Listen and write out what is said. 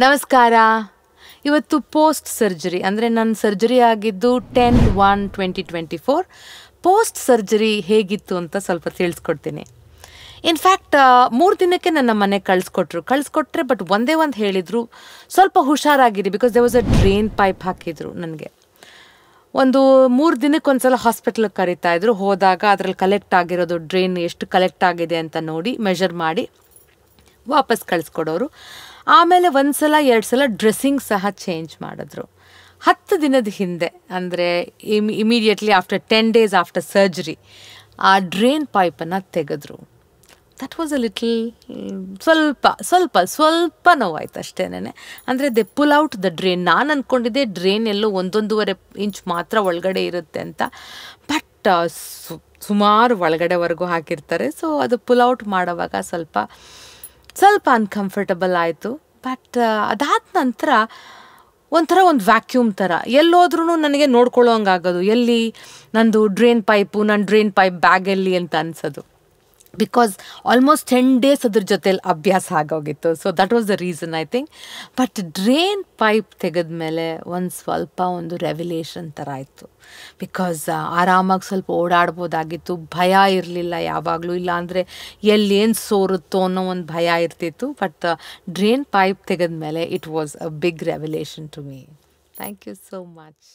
ನಮಸ್ಕಾರ. ಇವತ್ತು post surgery ಅಂದರೆ ನನ್ನ ಸರ್ಜರಿ ಆಗಿದ್ದು 10/1/2024. ಪೋಸ್ಟ್ ಸರ್ಜರಿ ಹೇಗಿತ್ತು ಅಂತ ಸ್ವಲ್ಪ ತಿಳಿಸ್ಕೊಡ್ತೀನಿ. ಇನ್ಫ್ಯಾಕ್ಟ್ 3 ದಿನಕ್ಕೆ ನನ್ನ ಮನೆಗೆ ಕಳಿಸ್ಕೊಟ್ರೆ ಬಟ್ ಒಂದೇ ಒಂದು ಹೇಳಿದರು, ಸ್ವಲ್ಪ ಹುಷಾರಾಗಿರಿ, because they was a drain pipe ಹಾಕಿದ್ರು ನನಗೆ. ಒಂದು 3 ದಿನಕ್ಕೆ ಒಂದ್ಸಲ ಹಾಸ್ಪಿಟ್ಲಿಗೆ ಕರೀತಾಯಿದ್ರು. ಹೋದಾಗ ಅದರಲ್ಲಿ ಕಲೆಕ್ಟ್ ಆಗಿರೋದು ಡ್ರೈನ್ ಎಷ್ಟು ಕಲೆಕ್ಟ್ ಆಗಿದೆ ಅಂತ ನೋಡಿ ಮೆಷರ್ ಮಾಡಿ ವಾಪಸ್ ಕಳಿಸ್ಕೊಡೋರು. ಆಮೇಲೆ 1 ಸಲ 2 ಸಲ ಡ್ರೆಸ್ಸಿಂಗ್ ಸಹ ಚೇಂಜ್ ಮಾಡಿದ್ರು. 10 ದಿನದ ಹಿಂದೆ ಅಂದರೆ immediately after 10 days after surgery ಆ ಡ್ರೈನ್ ಪೈಪನ್ನು ತೆಗೆದ್ರು. ದಟ್ ವಾಸ್ ಅ ಲಿಟಲ್ ಸ್ವಲ್ಪ ನೋವಾಯ್ತು ಅಷ್ಟೇನೆ. ಅಂದರೆ ದೆ ಪುಲ್ ಔಟ್ ದ ಡ್ರೈನ್. ನಾನು ಅಂದ್ಕೊಂಡಿದ್ದೆ ಡ್ರೈನ್ ಎಲ್ಲೋ 1-1.5 ಇಂಚ್ ಮಾತ್ರ ಒಳಗಡೆ ಇರುತ್ತೆ ಅಂತ, ಬಟ್ ಸುಮಾರು ಒಳಗಡೆವರೆಗೂ ಹಾಕಿರ್ತಾರೆ. ಸೊ ಅದು ಪುಲ್ ಔಟ್ ಮಾಡೋವಾಗ ಸ್ವಲ್ಪ ಅನ್ಕಂಫರ್ಟಬಲ್ ಆಯಿತು. ಬಟ್ ಅದಾದ ನಂತರ ಒಂದು ವ್ಯಾಕ್ಯೂಮ್ ಥರ ಎಲ್ಲೋದ್ರೂ ನನಗೆ ನೋಡ್ಕೊಳ್ಳೋ ಹಂಗಾಗೋದು, ಎಲ್ಲಿ ನಂದು ಡ್ರೈನ್ ಪೈಪ್ ಬ್ಯಾಗಲ್ಲಿ ಅಂತ ಅನ್ಸೋದು. ಬಿಕಾಸ್ ಆಲ್ಮೋಸ್ಟ್ 10 days ಅದ್ರ ಜೊತೆಲಿ ಅಭ್ಯಾಸ ಆಗೋಗಿತ್ತು. So that was the reason I think. But drain pipe ತೆಗೆದ್ಮೇಲೆ ಒಂದು ರೆವಿಲೇಷನ್ ಥರ ಆಯಿತು. ಬಿಕಾಸ್ ಆರಾಮಾಗಿ ಸ್ವಲ್ಪ ಓಡಾಡ್ಬೋದಾಗಿತ್ತು, ಭಯ ಇರಲಿಲ್ಲ ಯಾವಾಗಲೂ. ಇಲ್ಲ ಅಂದರೆ ಎಲ್ಲೇನು ಸೋರುತ್ತೋ ಅನ್ನೋ ಒಂದು ಭಯ ಇರ್ತಿತ್ತು. ಬಟ್ ಡ್ರೈನ್ ಪೈಪ್ ತೆಗೆದ್ಮೇಲೆ it was a big revelation to me. Thank you so much.